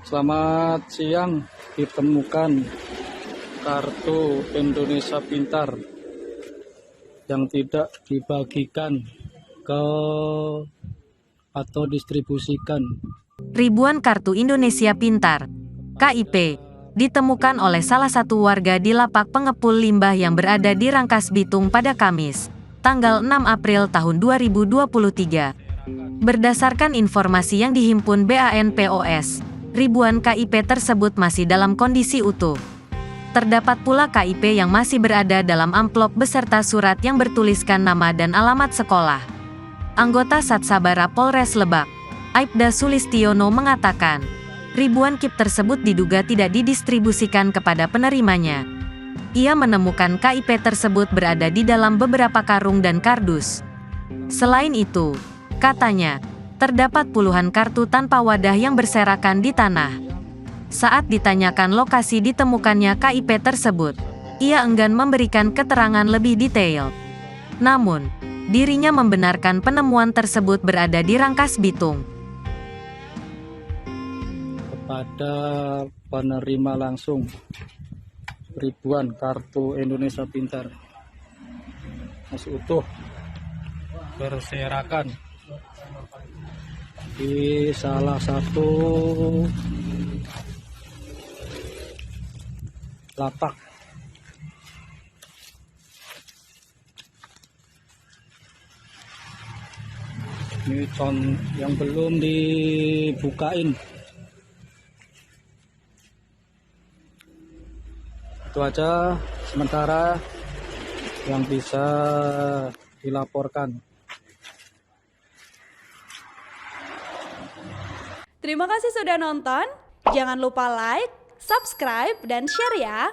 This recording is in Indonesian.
Selamat siang, ditemukan kartu Indonesia Pintar yang tidak dibagikan ke atau distribusikan. Ribuan kartu Indonesia Pintar (KIP) ditemukan oleh salah satu warga di lapak pengepul limbah yang berada di Rangkas Bitung pada Kamis, tanggal 6 April tahun 2023. Berdasarkan informasi yang dihimpun BANPOS, ribuan KIP tersebut masih dalam kondisi utuh. Terdapat pula KIP yang masih berada dalam amplop beserta surat yang bertuliskan nama dan alamat sekolah. Anggota Satsabara Polres Lebak, Aibda Sulistiono mengatakan, ribuan KIP tersebut diduga tidak didistribusikan kepada penerimanya. Ia menemukan KIP tersebut berada di dalam beberapa karung dan kardus. Selain itu, katanya, terdapat puluhan kartu tanpa wadah yang berserakan di tanah. Saat ditanyakan lokasi ditemukannya KIP tersebut, ia enggan memberikan keterangan lebih detail. Namun, dirinya membenarkan penemuan tersebut berada di Rangkas Bitung. Kepada penerima langsung, ribuan kartu Indonesia Pintar masih utuh, berserakan di salah satu lapak. Ini yang belum dibukain. Itu aja sementara yang bisa dilaporkan. Terima kasih sudah nonton. Jangan lupa like, subscribe, dan share ya.